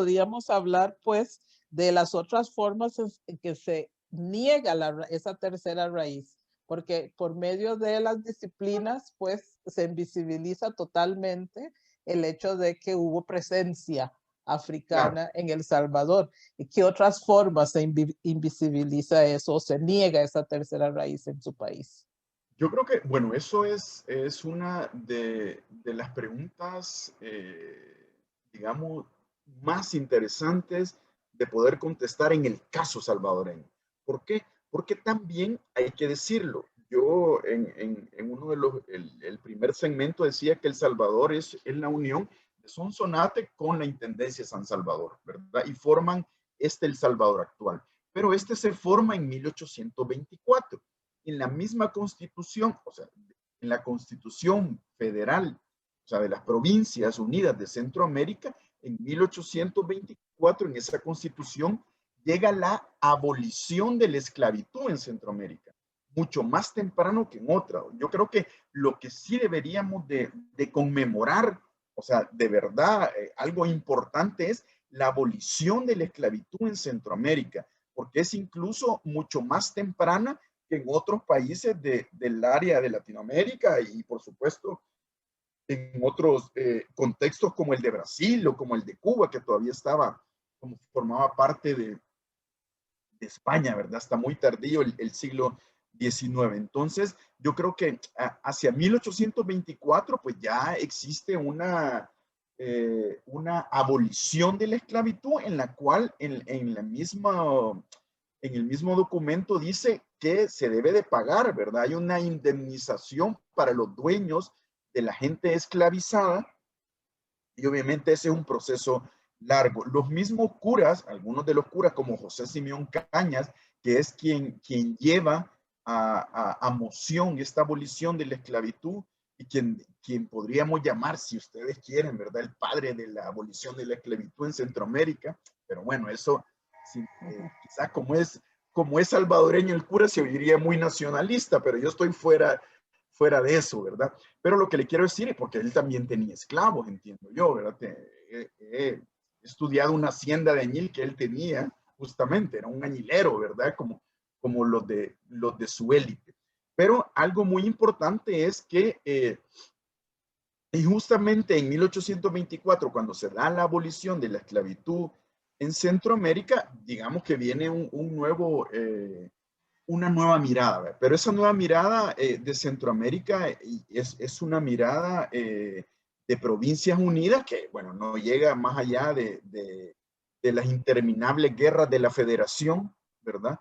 podríamos hablar pues de las otras formas en que se niega esa tercera raíz, porque por medio de las disciplinas pues se invisibiliza totalmente el hecho de que hubo presencia Claro. africana en El Salvador. ¿Y qué otras formas se invisibiliza eso o se niega esa tercera raíz en su país? Yo creo que, bueno, eso es una de las preguntas, digamos, más interesantes de poder contestar en el caso salvadoreño. ¿Por qué? Porque también hay que decirlo. Yo en uno de el primer segmento decía que El Salvador es la unión de Sonsonate con la Intendencia de San Salvador, ¿verdad? Y forman El Salvador actual. Pero este se forma en 1824 en la misma constitución, o sea, en la constitución federal, o sea, de las provincias unidas de Centroamérica, en 1824, en esa constitución, llega la abolición de la esclavitud en Centroamérica, mucho más temprano que en otra. Yo creo que lo que sí deberíamos de conmemorar, o sea, de verdad, algo importante es la abolición de la esclavitud en Centroamérica, porque es incluso mucho más temprana que en otros países del área de Latinoamérica y por supuesto en otros contextos como el de Brasil o como el de Cuba, que todavía estaba, como formaba parte de España, ¿verdad? Hasta muy tardío el siglo XIX. Entonces, yo creo que hacia 1824, pues ya existe una abolición de la esclavitud en la cual en la misma en el mismo documento dice que se debe de pagar, ¿verdad? Hay una indemnización para los dueños de la gente esclavizada y obviamente ese es un proceso largo. Los mismos curas, algunos de los curas como José Simeón Cañas, que es quien lleva a moción esta abolición de la esclavitud y quien podríamos llamar, si ustedes quieren, ¿verdad? El padre de la abolición de la esclavitud en Centroamérica, pero bueno, eso quizás como es salvadoreño el cura se oiría muy nacionalista, pero yo estoy fuera de eso, ¿verdad? Pero lo que le quiero decir es porque él también tenía esclavos, entiendo yo, ¿verdad? He estudiado una hacienda de añil que él tenía, justamente, era un añilero, ¿verdad? Como los de su élite. Pero algo muy importante es que y justamente en 1824, cuando se da la abolición de la esclavitud en Centroamérica, digamos que viene una nueva mirada, ¿verdad? Pero esa nueva mirada de Centroamérica es una mirada de Provincias Unidas que, bueno, no llega más allá de las interminables guerras de la Federación, ¿verdad?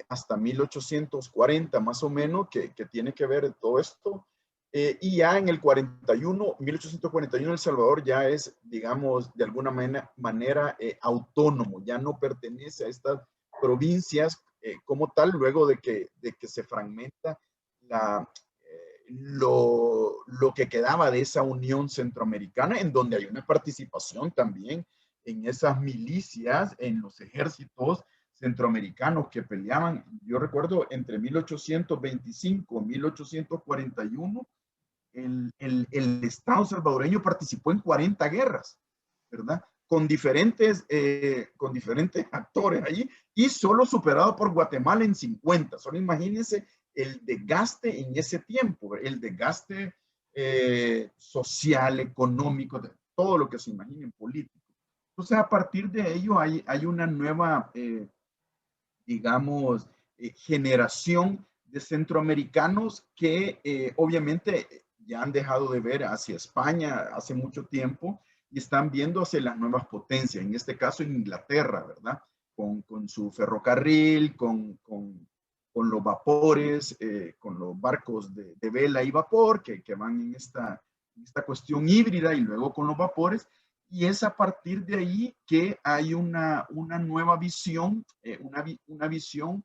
Hasta 1840 más o menos, que tiene que ver todo esto. Y ya en el 41, 1841, El Salvador ya es, digamos, de alguna manera autónomo, ya no pertenece a estas provincias como tal, luego de que se fragmenta lo que quedaba de esa unión centroamericana, en donde hay una participación también en esas milicias, en los ejércitos centroamericanos que peleaban. Yo recuerdo entre 1825 y 1841, el Estado salvadoreño participó en 40 guerras, ¿verdad? Con diferentes actores allí y solo superado por Guatemala en 50. Solo imagínense el desgaste en ese tiempo, el desgaste social, económico, de todo lo que se imaginen político. Entonces, a partir de ello hay una nueva, digamos, generación de centroamericanos que obviamente ya han dejado de ver hacia España hace mucho tiempo y están viendo hacia las nuevas potencias, en este caso en Inglaterra, ¿verdad? Con su ferrocarril, con los vapores, con los barcos de vela y vapor que van en esta cuestión híbrida y luego con los vapores. Y es a partir de ahí que hay una nueva visión, una visión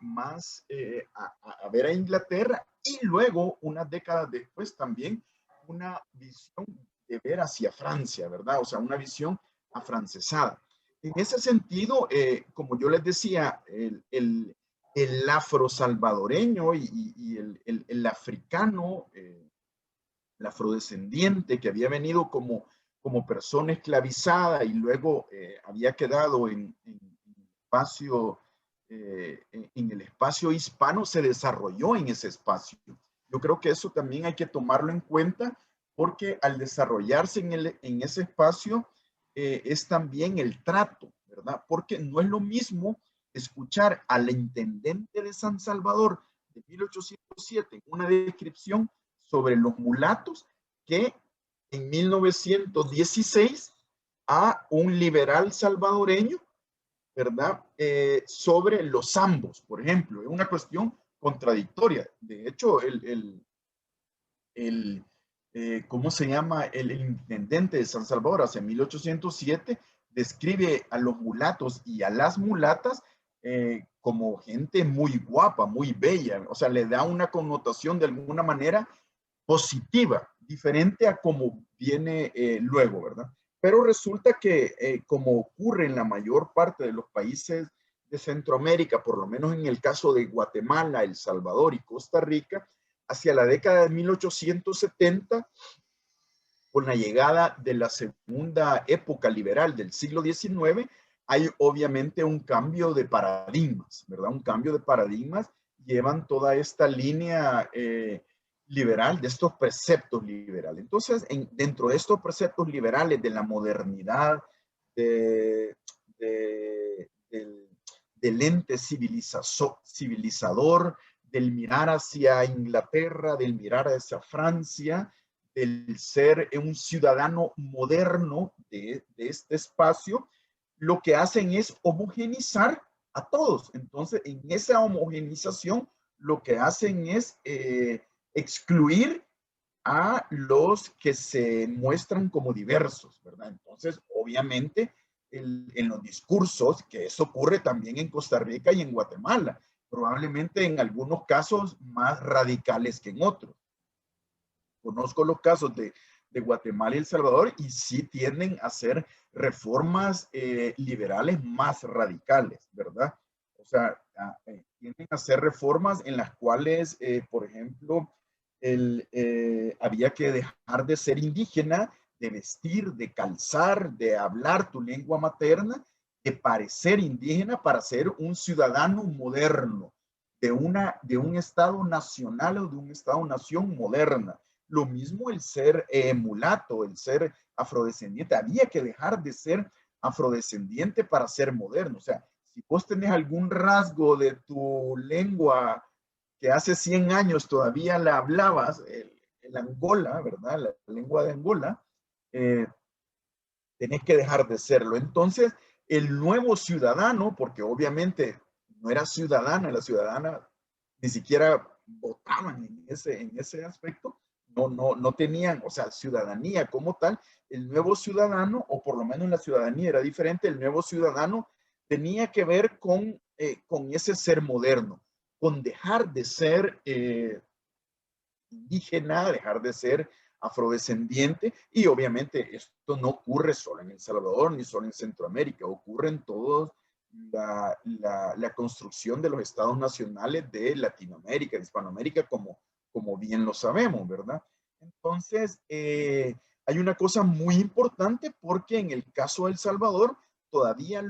más a ver a Inglaterra y luego, unas décadas después también, una visión de ver hacia Francia, ¿verdad? O sea, una visión afrancesada. En ese sentido, como yo les decía, el afro-salvadoreño y el africano, el afrodescendiente que había venido como como persona esclavizada y luego había quedado espacio, en el espacio hispano, se desarrolló en ese espacio. Yo creo que eso también hay que tomarlo en cuenta, porque al desarrollarse en ese espacio es también el trato, ¿verdad? Porque no es lo mismo escuchar al intendente de San Salvador de 1807 una descripción sobre los mulatos que en 1916 a un liberal salvadoreño, ¿verdad? Sobre los zambos, por ejemplo. Es una cuestión contradictoria. De hecho, ¿cómo se llama? El intendente de San Salvador hace 1807 describe a los mulatos y a las mulatas como gente muy guapa, muy bella. O sea, le da una connotación de alguna manera positiva, diferente a como viene luego, ¿verdad? Pero resulta que, como ocurre en la mayor parte de los países de Centroamérica, por lo menos en el caso de Guatemala, El Salvador y Costa Rica, hacia la década de 1870, con la llegada de la segunda época liberal del siglo XIX, hay obviamente un cambio de paradigmas, ¿verdad? Un cambio de paradigmas, llevan toda esta línea liberal, de estos preceptos liberales. Entonces, dentro de estos preceptos liberales de la modernidad, de, del ente civilizador, del mirar hacia Inglaterra, del mirar hacia Francia, del ser un ciudadano moderno de este espacio, lo que hacen es homogenizar a todos. Entonces, en esa homogenización, lo que hacen es excluir a los que se muestran como diversos, ¿verdad? Entonces, obviamente, en los discursos, que eso ocurre también en Costa Rica y en Guatemala, probablemente en algunos casos más radicales que en otros. Conozco los casos de Guatemala y El Salvador y sí tienden a hacer reformas liberales más radicales, ¿verdad? O sea, tienden a hacer reformas en las cuales, por ejemplo, había que dejar de ser indígena, de vestir, de calzar, de hablar tu lengua materna, de parecer indígena para ser un ciudadano moderno de un Estado nacional o de un Estado-nación moderna. Lo mismo el ser mulato, el ser afrodescendiente. Había que dejar de ser afrodescendiente para ser moderno. O sea, si vos tenés algún rasgo de tu lengua que hace 100 años todavía la hablabas, el Angola, ¿verdad? La lengua de Angola, tenés que dejar de serlo. Entonces, el nuevo ciudadano, porque obviamente no era ciudadana, la ciudadana ni siquiera votaban en ese aspecto, no tenían, o sea, ciudadanía como tal. El nuevo ciudadano, o por lo menos la ciudadanía era diferente, el nuevo ciudadano tenía que ver con ese ser moderno, con dejar de ser indígena, dejar de ser afrodescendiente, y obviamente esto no ocurre solo en El Salvador ni solo en Centroamérica, ocurre en todos la construcción de los estados nacionales de Latinoamérica, de Hispanoamérica, como bien lo sabemos, ¿verdad? Entonces, hay una cosa muy importante, porque en el caso de El Salvador, todavía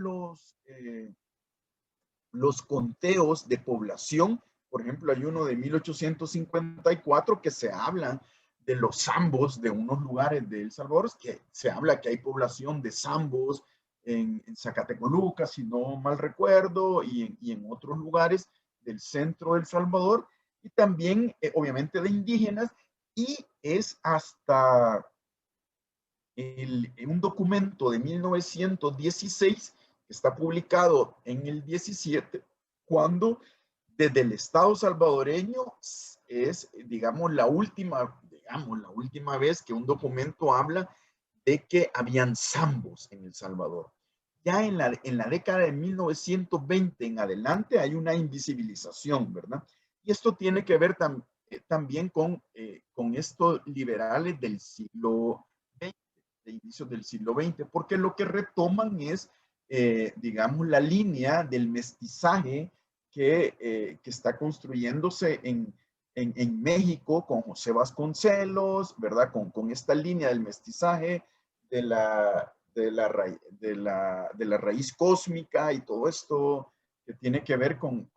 los conteos de población, por ejemplo, hay uno de 1854 que se habla de los zambos de unos lugares de El Salvador, que se habla que hay población de zambos en Zacatecoluca, si no mal recuerdo, y en otros lugares del centro de El Salvador, y también, obviamente, de indígenas, y es hasta un documento de 1916 que está publicado en el 17, cuando desde el Estado salvadoreño es, digamos, la última vez que un documento habla de que habían zambos en El Salvador. Ya en la década de 1920 en adelante hay una invisibilización, ¿verdad? Y esto tiene que ver también con estos liberales del siglo XX, de inicios del siglo XX, porque lo que retoman es, digamos, la línea del mestizaje que está construyéndose en México con José Vasconcelos, ¿verdad? Con esta línea del mestizaje de la raíz cósmica y todo esto que tiene que ver con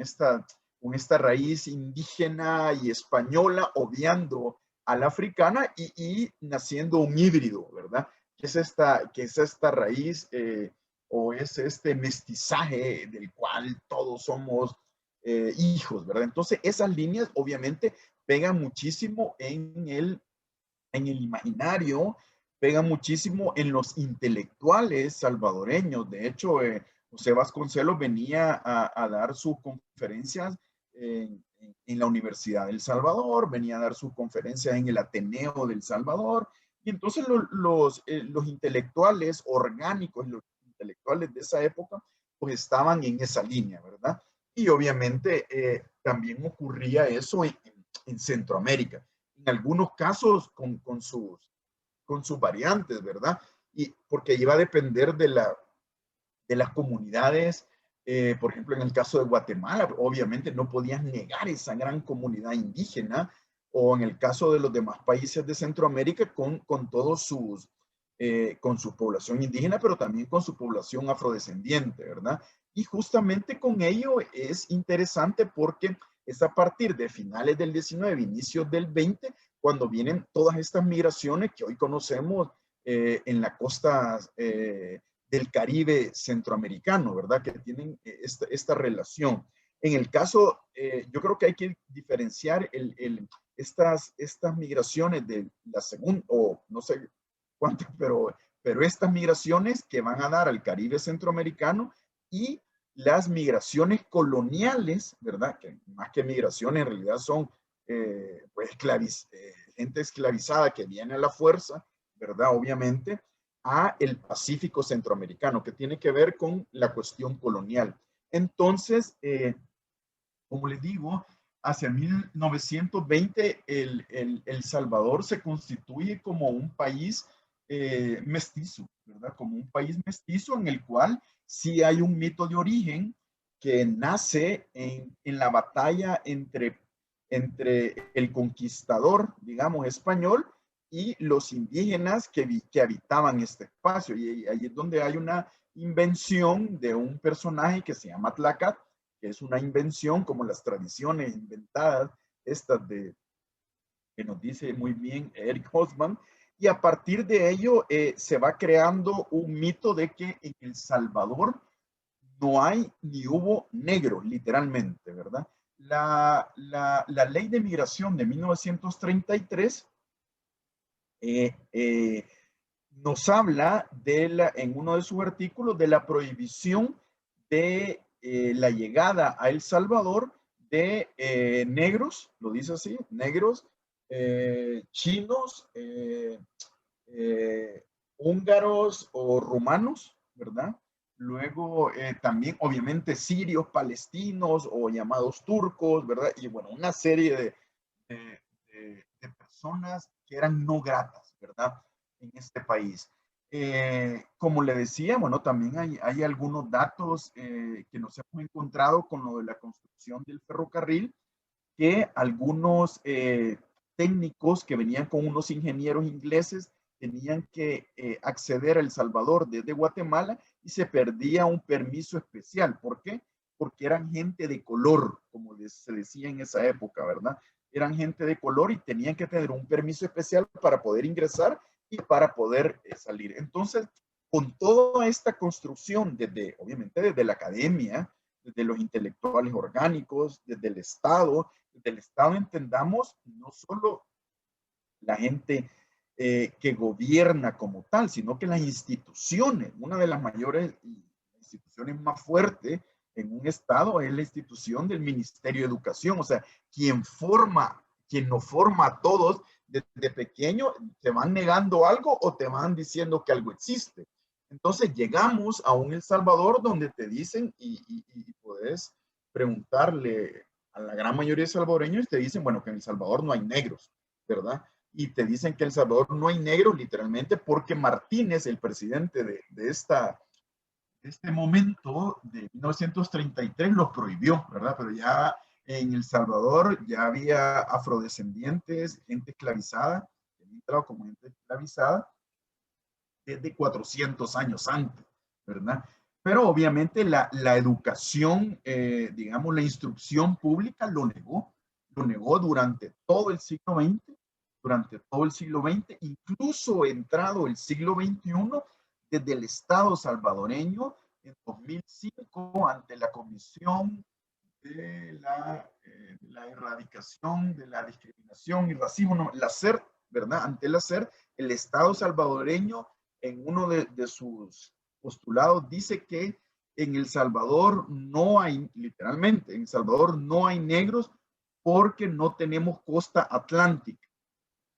esta raíz indígena y española, obviando a la africana y naciendo un híbrido, ¿verdad? Que es esta raíz o es este mestizaje del cual todos somos hijos, ¿verdad? Entonces, esas líneas obviamente pegan muchísimo en el imaginario, pega muchísimo en los intelectuales salvadoreños. De hecho, José Vasconcelos venía a dar sus conferencias en la Universidad del Salvador, venía a dar sus conferencias en el Ateneo del Salvador, y entonces los intelectuales orgánicos, los intelectuales de esa época, pues estaban en esa línea, ¿verdad? Y obviamente también ocurría eso en Centroamérica, en algunos casos con sus variantes, ¿verdad? Y porque iba a depender de las comunidades, por ejemplo, en el caso de Guatemala, obviamente no podías negar esa gran comunidad indígena, o en el caso de los demás países de Centroamérica con todos con su población indígena, pero también con su población afrodescendiente, ¿verdad? Y justamente con ello es interesante porque es a partir de finales del 19, inicios del 20, cuando vienen todas estas migraciones que hoy conocemos en la costa del Caribe centroamericano, ¿verdad? Que tienen esta relación. En el caso, yo creo que hay que diferenciar estas migraciones de la segunda, o no sé cuántas, pero estas migraciones que van a dar al Caribe centroamericano y las migraciones coloniales, ¿verdad? Que más que migraciones en realidad son pues gente esclavizada que viene a la fuerza, ¿verdad? Obviamente, a el Pacífico centroamericano, que tiene que ver con la cuestión colonial. Entonces, como les digo, hacia 1920 el Salvador se constituye como un país mestizo, ¿verdad? Como un país mestizo en el cual sí hay un mito de origen que nace en la batalla entre el conquistador, digamos, español y los indígenas que habitaban este espacio. Y ahí es donde hay una invención de un personaje que se llama Tlacat, que es una invención como las tradiciones inventadas, estas que nos dice muy bien Eric Hobsbawm, y a partir de ello se va creando un mito de que en El Salvador no hay ni hubo negros, literalmente, ¿verdad? La ley de migración de 1933 nos habla en uno de sus artículos de la prohibición de la llegada a El Salvador de negros, lo dice así, negros, chinos, húngaros o rumanos, ¿verdad? Luego también, obviamente, sirios, palestinos o llamados turcos, ¿verdad? Y bueno, una serie de personas que eran no gratas, ¿verdad? En este país. Como le decía, bueno, también hay algunos datos que nos hemos encontrado con lo de la construcción del ferrocarril, que algunos técnicos que venían con unos ingenieros ingleses tenían que acceder a El Salvador desde Guatemala y se perdía un permiso especial. ¿Por qué? Porque eran gente de color, como se decía en esa época, ¿verdad? Eran gente de color y tenían que tener un permiso especial para poder ingresar y para poder salir. Entonces, con toda esta construcción, obviamente desde la academia, desde los intelectuales orgánicos, desde el Estado entendamos no solo la gente que gobierna como tal, sino que las instituciones, una de las mayores instituciones más fuertes en un Estado es la institución del Ministerio de Educación, o sea, quien nos forma a todos desde pequeño, te van negando algo o te van diciendo que algo existe. Entonces llegamos a un El Salvador donde te dicen y puedes preguntarle a la gran mayoría de salvadoreños, te dicen, bueno, que en El Salvador no hay negros, ¿verdad? Y te dicen que en El Salvador no hay negros literalmente porque Martínez, el presidente de este momento de 1933, los prohibió, ¿verdad? Pero ya en El Salvador ya había afrodescendientes, gente esclavizada, que había entrado como gente esclavizada, desde 400 años antes, ¿verdad? Pero obviamente la educación, digamos, la instrucción pública lo negó durante todo el siglo XX, incluso entrado el siglo XXI, desde el Estado salvadoreño en 2005 ante la Comisión de la Erradicación de la Discriminación y Racismo, no, la CER, ¿verdad? Ante la CER, el Estado salvadoreño en uno de sus postulados dice que en El Salvador no hay, literalmente, en El Salvador no hay negros porque no tenemos costa atlántica,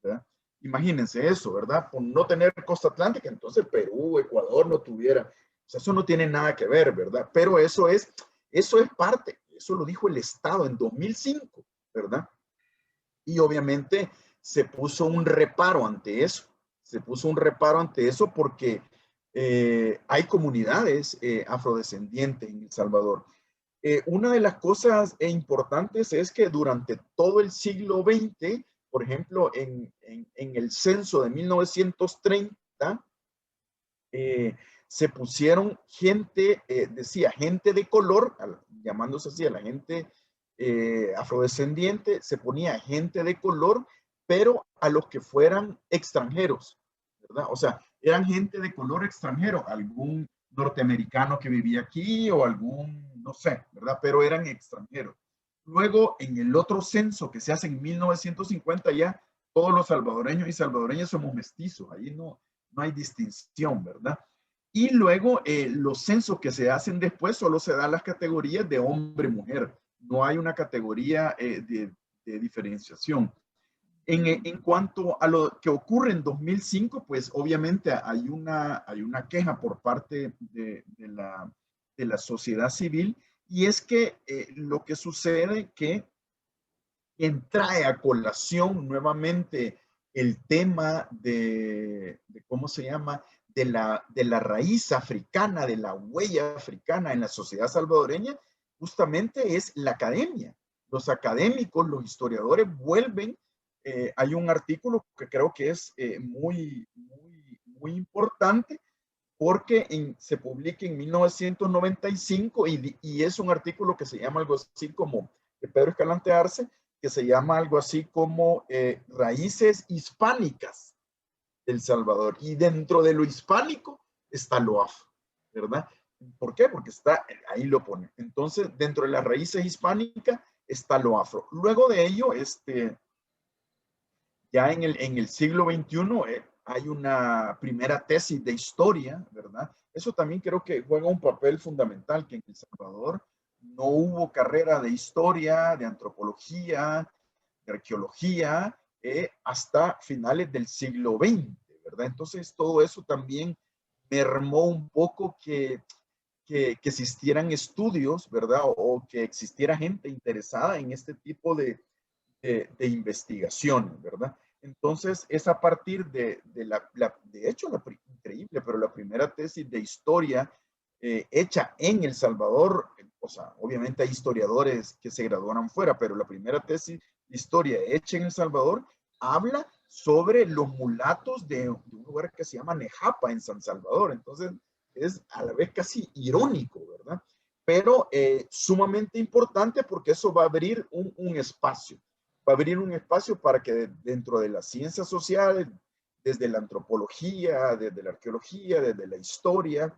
¿verdad? Imagínense eso, ¿verdad? Por no tener costa atlántica, entonces Perú, Ecuador no tuviera. O sea, eso no tiene nada que ver, ¿verdad? Pero eso es parte, eso lo dijo el Estado en 2005, ¿verdad? Y obviamente se puso un reparo ante eso. Se puso un reparo ante eso porque hay comunidades afrodescendientes en El Salvador. Una de las cosas importantes es que durante todo el siglo XX, por ejemplo, en el censo de 1930, se pusieron gente, decía gente de color, llamándose así a la gente afrodescendiente, se ponía gente de color, pero a los que fueran extranjeros, ¿verdad? O sea, eran gente de color extranjero, algún norteamericano que vivía aquí o algún, no sé, ¿verdad? Pero eran extranjeros. Luego, en el otro censo que se hace en 1950, ya todos los salvadoreños y salvadoreñas somos mestizos, ahí no hay distinción, ¿verdad? Y luego los censos que se hacen después solo se dan las categorías de hombre-mujer, no hay una categoría de diferenciación. En cuanto a lo que ocurre en 2005, pues obviamente hay una queja por parte de la sociedad civil, y es que lo que sucede que trae a colación nuevamente el tema ¿cómo se llama? De la raíz africana, de la huella africana en la sociedad salvadoreña, justamente es la academia. Los académicos, los historiadores vuelven, hay un artículo que creo que es muy importante, porque se publica en 1995 y es un artículo que se llama algo así como, de Pedro Escalante Arce, que se llama algo así como Raíces Hispánicas del Salvador. Y dentro de lo hispánico está lo afro, ¿verdad? ¿Por qué? Porque ahí lo pone. Entonces, dentro de las raíces hispánicas está lo afro. Luego de ello, ya en el siglo XXI hay una primera tesis de historia, ¿verdad? Eso también creo que juega un papel fundamental, que en El Salvador no hubo carrera de historia, de antropología, de arqueología, hasta finales del siglo XX, ¿verdad? Entonces todo eso también mermó un poco que existieran estudios, ¿verdad? O que existiera gente interesada en este tipo de investigación, ¿verdad? Entonces, es a partir de hecho, increíble, pero la primera tesis de historia hecha en El Salvador, o sea, obviamente hay historiadores que se graduaron fuera, pero la primera tesis de historia hecha en El Salvador habla sobre los mulatos de un lugar que se llama Nejapa en San Salvador. Entonces, es a la vez casi irónico, ¿verdad? Pero sumamente importante porque eso va a abrir un espacio. Va a abrir un espacio para que dentro de las ciencias sociales, desde la antropología, desde la arqueología, desde la historia,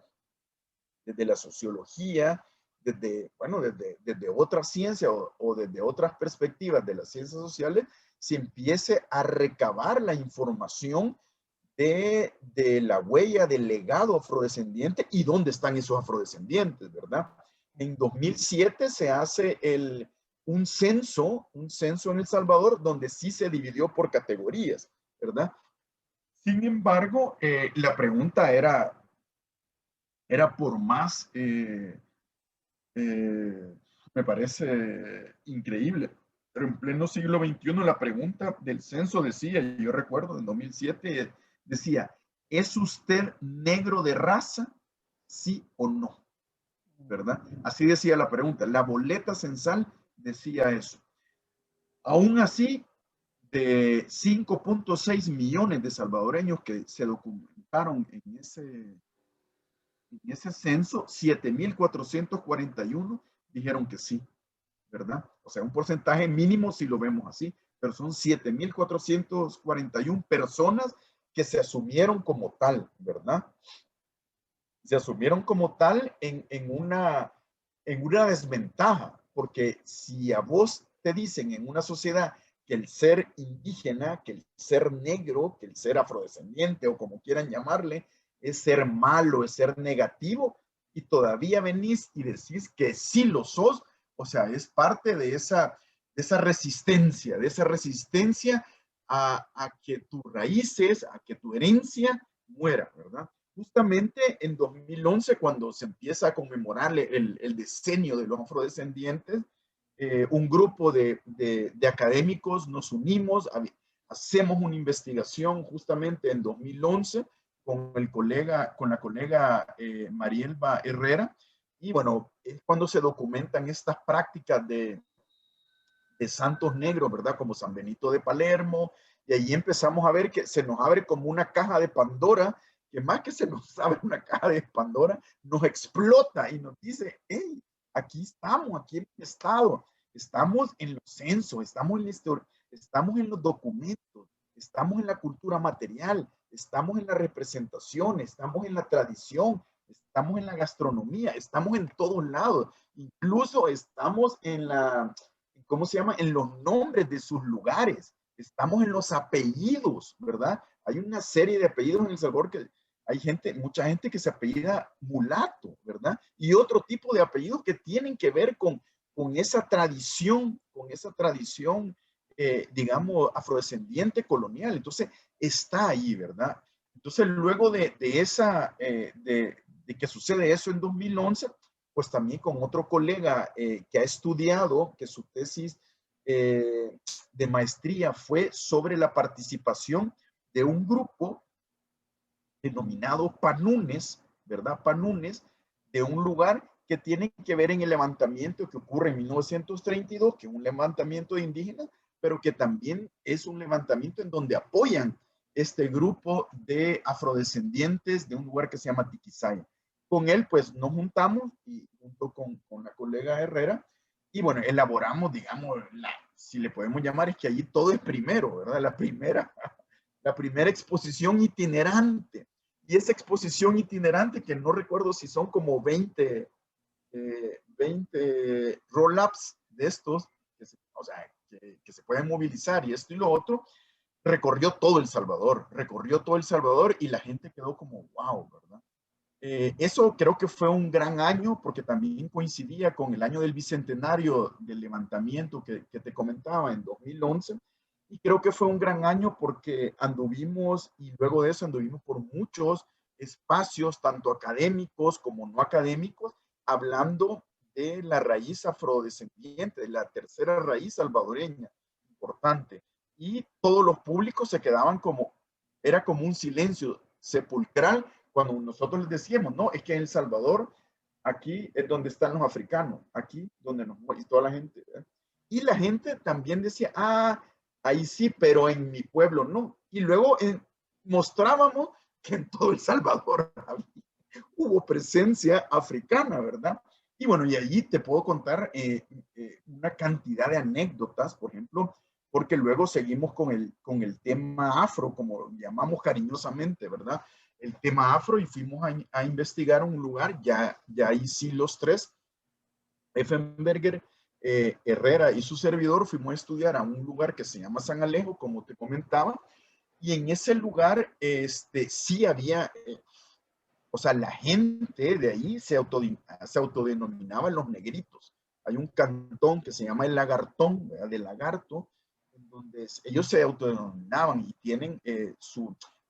desde la sociología, desde otras ciencias o desde otras perspectivas de las ciencias sociales, se empiece a recabar la información de la huella, del legado afrodescendiente y dónde están esos afrodescendientes, ¿verdad? En 2007 se hace un censo en El Salvador donde sí se dividió por categorías, ¿verdad? Sin embargo, la pregunta era por más, me parece increíble, pero en pleno siglo XXI la pregunta del censo decía, yo recuerdo en 2007, decía, ¿es usted negro de raza? ¿Sí o no? ¿Verdad? Así decía la pregunta. La boleta censal decía eso. Aún así, de 5.6 millones de salvadoreños que se documentaron en ese censo, 7.441 dijeron que sí, ¿verdad? O sea, un porcentaje mínimo si lo vemos así, pero son 7.441 personas que se asumieron como tal, ¿verdad? Se asumieron como tal en una desventaja, porque si a vos te dicen en una sociedad que el ser indígena, que el ser negro, que el ser afrodescendiente o como quieran llamarle, es ser malo, es ser negativo, y todavía venís y decís que sí lo sos, o sea, es parte de esa resistencia, a que tus raíces, a que tu herencia muera, ¿verdad? Justamente en 2011, cuando se empieza a conmemorar el decenio de los afrodescendientes, un grupo de académicos nos unimos, hacemos una investigación justamente en 2011 con la colega Marielba Herrera, y bueno, es cuando se documentan estas prácticas de santos negros, ¿verdad? Como San Benito de Palermo, y ahí empezamos a ver que se nos abre como una caja de Pandora, que más que se nos abre una caja de Pandora, nos explota y nos dice, hey, aquí estamos, aquí hemos estado, estamos en los censos, estamos en los documentos, estamos en la cultura material, estamos en la representación, estamos en la tradición, estamos en la gastronomía, estamos en todos lados, incluso estamos en la, ¿cómo se llama? En los nombres de sus lugares. Estamos en los apellidos, ¿verdad? Hay una serie de apellidos en El Salvador que hay gente, mucha gente que se apellida Mulato, ¿verdad? Y otro tipo de apellidos que tienen que ver con esa tradición, digamos, afrodescendiente colonial. Entonces, está ahí, ¿verdad? Entonces, luego de que sucede eso en 2011, pues también con otro colega que ha estudiado, que su tesis de maestría fue sobre la participación de un grupo denominado Panunes, ¿verdad? Panunes, de un lugar que tiene que ver en el levantamiento que ocurre en 1932, que es un levantamiento de indígenas, pero que también es un levantamiento en donde apoyan este grupo de afrodescendientes de un lugar que se llama Tiquisaya. Con él, pues, nos juntamos y junto con la colega Herrera, y bueno, elaboramos, digamos, si le podemos llamar, es que allí todo es primero, ¿verdad? La primera exposición itinerante. Y esa exposición itinerante, que no recuerdo si son como 20 roll-ups de estos, o sea, que se pueden movilizar y esto y lo otro, recorrió todo El Salvador, y la gente quedó como, wow, ¿verdad? Eso creo que fue un gran año porque también coincidía con el año del bicentenario del levantamiento que te comentaba en 2011, y creo que fue un gran año porque anduvimos, y luego de eso anduvimos por muchos espacios, tanto académicos como no académicos, hablando de la raíz afrodescendiente, de la tercera raíz salvadoreña, importante. Y todos los públicos se quedaban como, era como un silencio sepulcral cuando nosotros les decíamos, no, es que en El Salvador, aquí es donde están los africanos, aquí donde nos y toda la gente. ¿verdad? Y la gente también decía, ah, ahí sí, pero en mi pueblo no. Y luego mostrábamos que en todo El Salvador hubo presencia africana, ¿verdad? Y bueno, y allí te puedo contar una cantidad de anécdotas, por ejemplo, porque luego seguimos con el tema afro, como llamamos cariñosamente, ¿verdad? El tema afro, y fuimos a investigar un lugar, ya ahí sí los tres, Effenberger, Herrera y su servidor, fuimos a estudiar a un lugar que se llama San Alejo, como te comentaba, y en ese lugar sí había, o sea, la gente de ahí se autodenominaba los negritos. Hay un cantón que se llama el Lagartón, ¿verdad? De Lagarto, en donde ellos se autodenominaban y tienen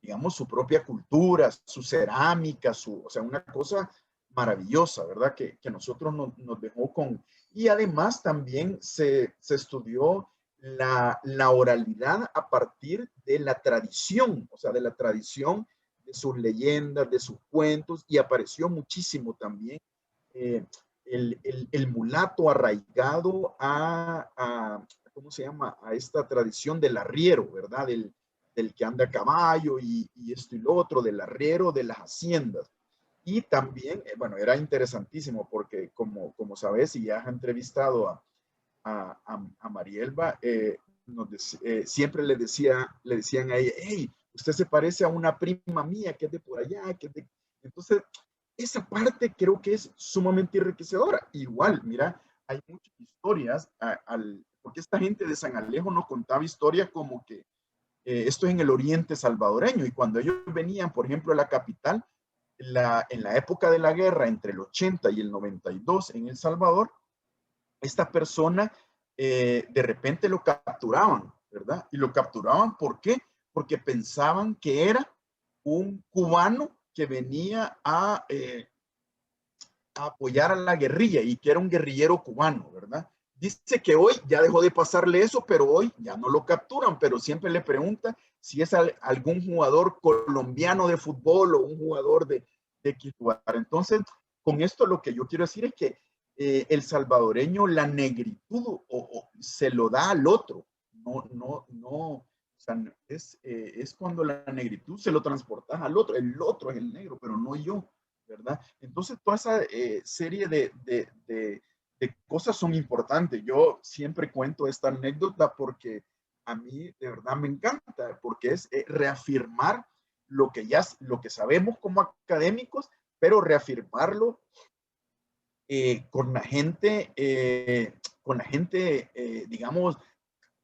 digamos, su propia cultura, su cerámica, o sea, una cosa maravillosa, ¿verdad? Que nosotros nos dejó con... Y además también se estudió la oralidad a partir de la tradición, o sea, de la tradición de sus leyendas, de sus cuentos, y apareció muchísimo también el mulato arraigado a ¿cómo se llama? A esta tradición del arriero, ¿verdad? Del que anda a caballo y esto y lo otro, del arriero de las haciendas. Y también, bueno, era interesantísimo porque como sabes, y ya has entrevistado a Marielba, siempre le decían a ella, hey, usted se parece a una prima mía que es de por allá, que es de... Entonces, esa parte creo que es sumamente enriquecedora. Igual, mira, hay muchas historias, porque esta gente de San Alejo nos contaba historias como que esto es en el oriente salvadoreño, y cuando ellos venían, por ejemplo, a la capital, en la época de la guerra entre el 80 y el 92 en El Salvador, esta persona de repente lo capturaban, ¿verdad? Y lo capturaban, ¿por qué? Porque pensaban que era un cubano que venía a apoyar a la guerrilla y que era un guerrillero cubano, ¿verdad? Dice que hoy ya dejó de pasarle eso, pero hoy ya no lo capturan, pero siempre le preguntan si es algún jugador colombiano de fútbol o un jugador de X lugar. Entonces, con esto lo que yo quiero decir es que el salvadoreño la negritud se lo da al otro, o sea, es cuando la negritud se lo transportas al otro, el otro es el negro, pero no yo, ¿verdad? Entonces, toda esa serie de cosas son importantes. Yo siempre cuento esta anécdota porque a mí de verdad me encanta, porque es reafirmar lo que sabemos como académicos, pero reafirmarlo con la gente digamos,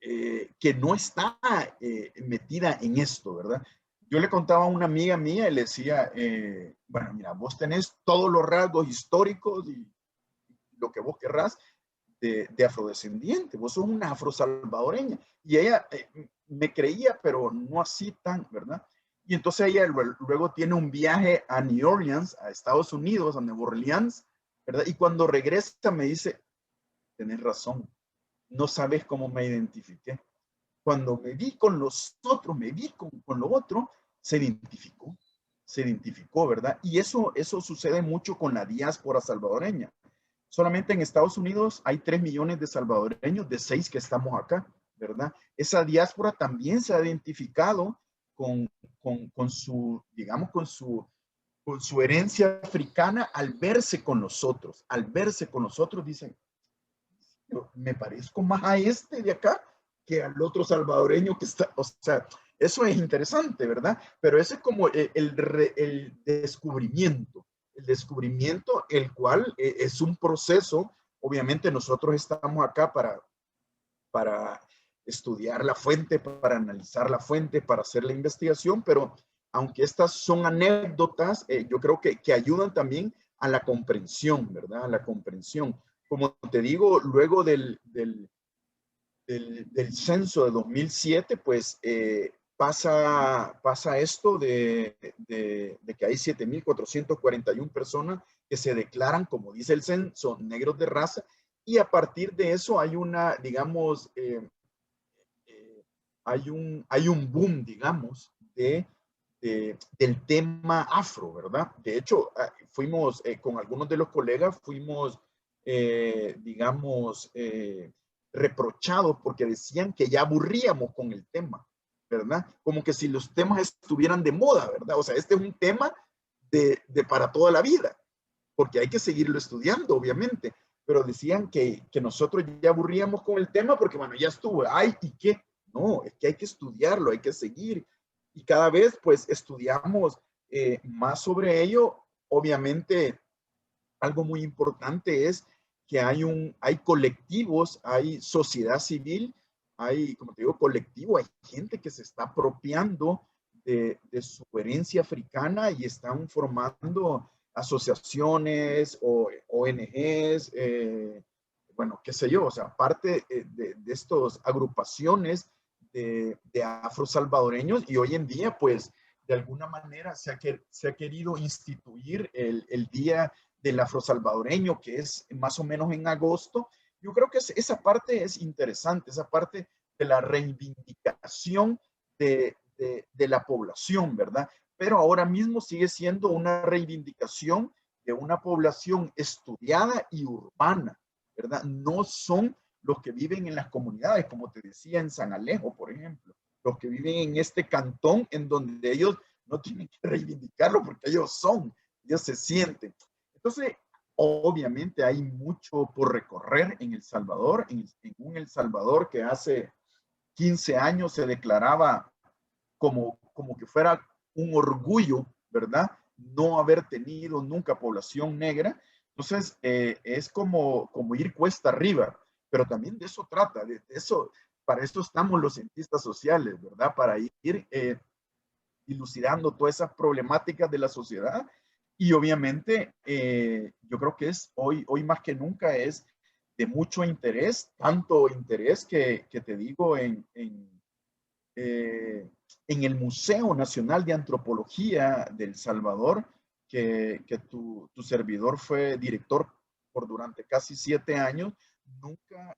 que no está metida en esto, ¿verdad? Yo le contaba a una amiga mía y le decía, bueno, mira, vos tenés todos los rasgos históricos y lo que vos querrás de afrodescendiente, vos sos una afrosalvadoreña. Y ella me creía, pero no así tan, ¿verdad? Y entonces ella luego tiene un viaje a New Orleans, a Estados Unidos, a Nueva Orleans, ¿verdad? Y cuando regresa me dice, tenés razón, no sabes cómo me identifiqué. Cuando me vi con los otros, me vi con lo otro, se identificó, ¿verdad? Y eso sucede mucho con la diáspora salvadoreña. Solamente en Estados Unidos hay 3 millones de salvadoreños, de 6 que estamos acá, ¿verdad? Esa diáspora también se ha identificado con su, digamos, con su herencia africana al verse con nosotros. Al verse con nosotros dicen, me parezco más a este de acá que al otro salvadoreño que está, o sea, eso es interesante, ¿verdad? Pero ese es como el descubrimiento, el cual es un proceso. Obviamente nosotros estamos acá para estudiar la fuente, para analizar la fuente, para hacer la investigación, pero aunque estas son anécdotas, yo creo que ayudan también a la comprensión, ¿verdad? A la comprensión. Como te digo, luego del censo de 2007, pues pasa esto de que hay 7.441 personas que se declaran, como dice el censo, negros de raza, y a partir de eso hay una, digamos, hay un boom, digamos, del tema afro, ¿verdad? De hecho, fuimos, con algunos de los colegas, fuimos, digamos, reprochados porque decían que ya aburríamos con el tema, ¿verdad? Como que si los temas estuvieran de moda, ¿verdad? O sea, este es un tema para toda la vida, porque hay que seguirlo estudiando, obviamente, pero decían que nosotros ya aburríamos con el tema porque, bueno, ya estuvo, ay, ¿y qué? No, es que hay que estudiarlo, hay que seguir, y cada vez, pues, estudiamos más sobre ello. Obviamente, algo muy importante es que hay colectivos, hay sociedad civil, hay, como te digo, colectivo, hay gente que se está apropiando de su herencia africana y están formando asociaciones o ONGs, bueno, qué sé yo, o sea, parte de estas agrupaciones de afrosalvadoreños, y hoy en día, pues, de alguna manera se ha querido instituir el Día del afrosalvadoreño, que es más o menos en agosto. Yo creo que esa parte es interesante, esa parte de la reivindicación de la población, ¿verdad? Pero ahora mismo sigue siendo una reivindicación de una población estudiada y urbana, ¿verdad? No son los que viven en las comunidades, como te decía, en San Alejo, por ejemplo, los que viven en este cantón en donde ellos no tienen que reivindicarlo porque ellos se sienten. Entonces, obviamente hay mucho por recorrer en El Salvador, en un El Salvador que hace 15 años se declaraba como que fuera un orgullo, ¿verdad? No haber tenido nunca población negra. Entonces, es como ir cuesta arriba, pero también de eso trata, de eso, para eso estamos los cientistas sociales, ¿verdad? Para ir dilucidando todas esas problemáticas de la sociedad. Y obviamente, yo creo que hoy más que nunca es de mucho interés, tanto interés que te digo en el Museo Nacional de Antropología de El Salvador, que tu servidor fue director por durante casi 7 años, nunca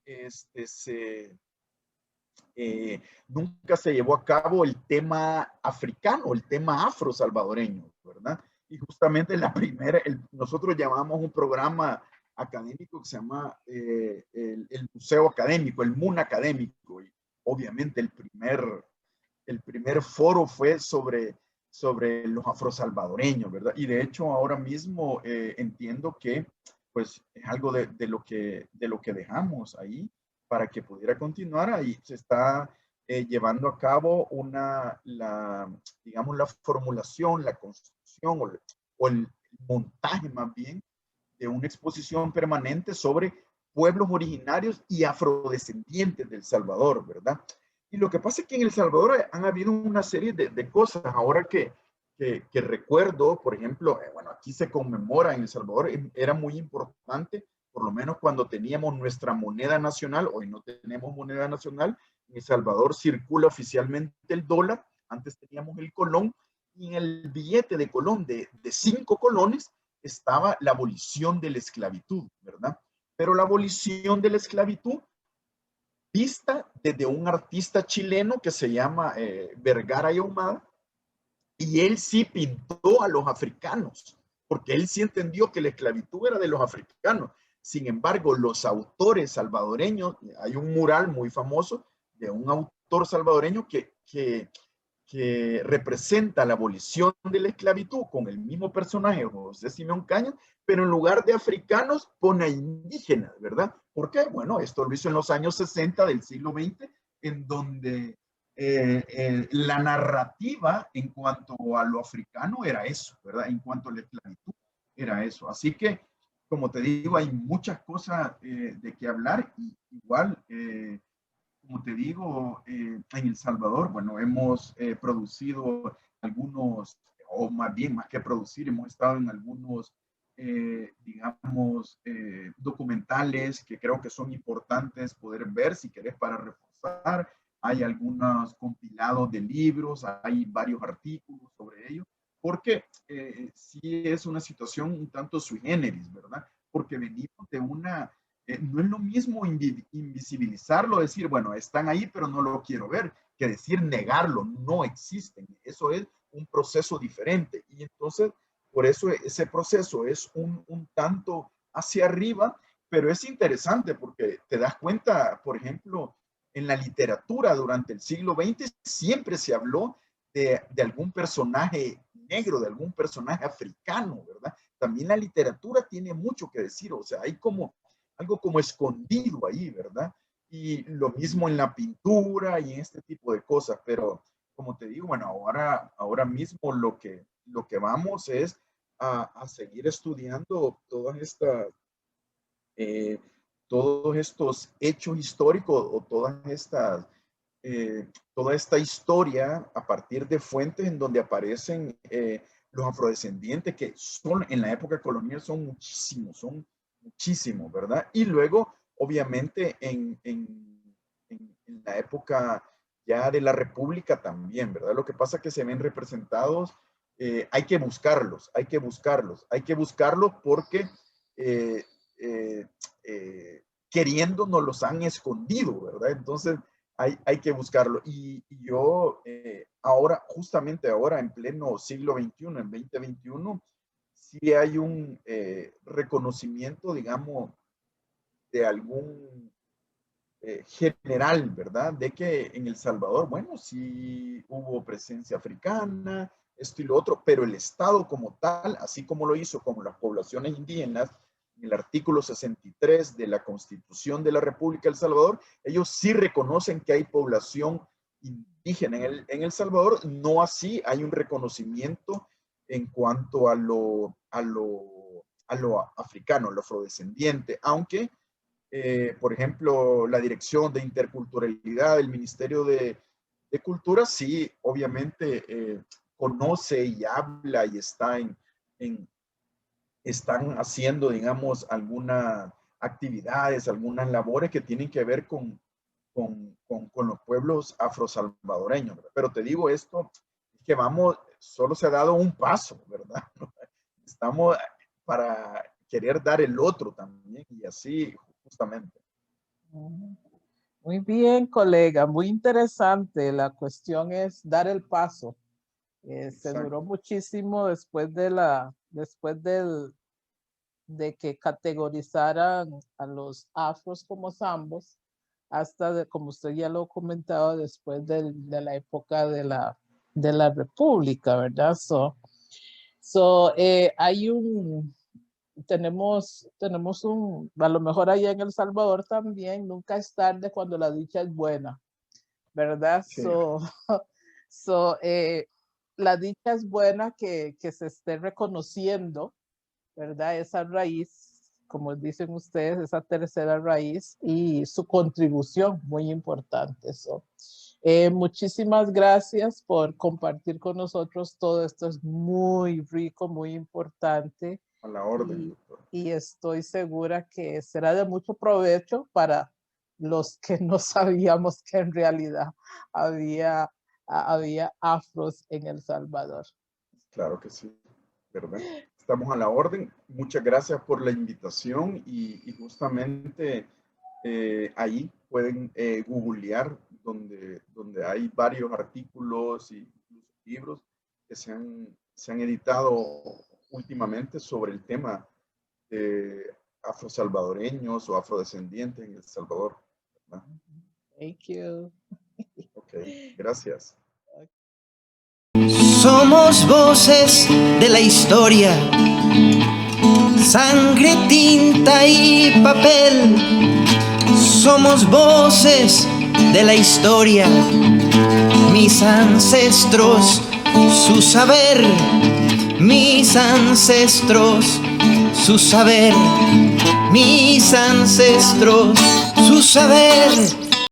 nunca se llevó a cabo el tema africano, el tema afro-salvadoreño, ¿verdad? Y justamente nosotros llamamos un programa académico que se llama el Museo Académico, el MUN Académico. Y obviamente el primer foro fue sobre los afrosalvadoreños, ¿verdad? Y de hecho ahora mismo entiendo que pues es algo de lo que dejamos ahí para que pudiera continuar. Ahí se está llevando a cabo digamos, la formulación, la construcción o el montaje más bien de una exposición permanente sobre pueblos originarios y afrodescendientes del Salvador, ¿verdad? Y lo que pasa es que en El Salvador han habido una serie de cosas. Ahora que recuerdo, por ejemplo, bueno, aquí se conmemora en El Salvador, era muy importante, por lo menos cuando teníamos nuestra moneda nacional. Hoy no tenemos moneda nacional. En El Salvador circula oficialmente el dólar, antes teníamos el colón, y en el billete de colón de 5 colones estaba la abolición de la esclavitud, ¿verdad? Pero la abolición de la esclavitud vista desde un artista chileno que se llama Vergara y Ahumada, y él sí pintó a los africanos, porque él sí entendió que la esclavitud era de los africanos. Sin embargo, los autores salvadoreños, hay un mural muy famoso de un autor salvadoreño que representa la abolición de la esclavitud con el mismo personaje, José Simeón Cañas, pero en lugar de africanos pone a indígenas, ¿verdad? ¿Por qué? Bueno, esto lo hizo en los años 60 del siglo XX, en donde la narrativa en cuanto a lo africano era eso, ¿verdad? En cuanto a la esclavitud era eso. Así que, como te digo, hay muchas cosas de qué hablar. Y igual, como te digo, en El Salvador, bueno, hemos producido algunos, o más bien, más que producir, hemos estado en algunos, digamos, documentales que creo que son importantes poder ver si querés para reforzar. Hay algunos compilados de libros, hay varios artículos sobre ello, porque sí es una situación un tanto sui generis, ¿verdad? Porque venimos de no es lo mismo invisibilizarlo, decir, bueno, están ahí, pero no lo quiero ver, que decir negarlo, no existen. Eso es un proceso diferente. Y entonces, por eso ese proceso es un tanto hacia arriba, pero es interesante porque te das cuenta, por ejemplo, en la literatura durante el siglo XX siempre se habló de algún personaje negro, de algún personaje africano, ¿verdad? También la literatura tiene mucho que decir, o sea, hay como algo como escondido ahí, ¿verdad? Y lo mismo en la pintura y en este tipo de cosas, pero como te digo, bueno, ahora mismo lo que vamos es a seguir estudiando eh, todos estos hechos históricos o toda esta historia a partir de fuentes en donde aparecen los afrodescendientes, que son en la época colonial son muchísimos, ¿verdad? Y luego, obviamente, en la época ya de la República también, ¿verdad? Lo que pasa es que se ven representados, hay que buscarlos, hay que buscarlos, hay que buscarlos porque eh, eh, queriendo nos los han escondido, ¿verdad? Entonces hay que buscarlo. Y yo ahora, justamente ahora, en pleno siglo XXI, en 2021, sí hay un reconocimiento, digamos, de algún general, ¿verdad? De que en El Salvador, bueno, sí hubo presencia africana, esto y lo otro, pero el Estado como tal, así como lo hizo con las poblaciones indígenas, en el artículo 63 de la Constitución de la República de El Salvador, ellos sí reconocen que hay población indígena en El Salvador, no así hay un reconocimiento en cuanto a lo africano, a lo afrodescendiente, aunque por ejemplo, la Dirección de Interculturalidad del Ministerio de Cultura, sí, obviamente conoce y habla y están haciendo, digamos, algunas actividades, algunas labores que tienen que ver con los pueblos afrosalvadoreños, ¿verdad? Pero te digo esto, es que vamos, solo se ha dado un paso, ¿verdad? Estamos para querer dar el otro también y así justamente. Muy bien, colega, muy interesante. La cuestión es dar el paso. Se duró muchísimo después de que categorizaran a los afros como zambos, hasta, como usted ya lo comentaba, después de la época de la República, ¿verdad? Hay tenemos a lo mejor allá en El Salvador también, nunca es tarde cuando la dicha es buena, ¿verdad? Sí. La dicha es buena que se esté reconociendo, ¿verdad? Esa raíz, como dicen ustedes, esa tercera raíz y su contribución, muy importante. Muchísimas gracias por compartir con nosotros todo esto, es muy rico, muy importante. A la orden, doctor. Y estoy segura que será de mucho provecho para los que no sabíamos que en realidad había afros en El Salvador. Claro que sí, ¿verdad? Estamos a la orden. Muchas gracias por la invitación y justamente ahí pueden googlear donde hay varios artículos y libros que se han editado últimamente sobre el tema de afrosalvadoreños o afrodescendientes en El Salvador, ¿verdad? Thank you. Ok, gracias. Somos voces de la historia, sangre, tinta y papel. Somos voces de la historia, mis ancestros, su saber, mis ancestros, su saber, mis ancestros, su saber.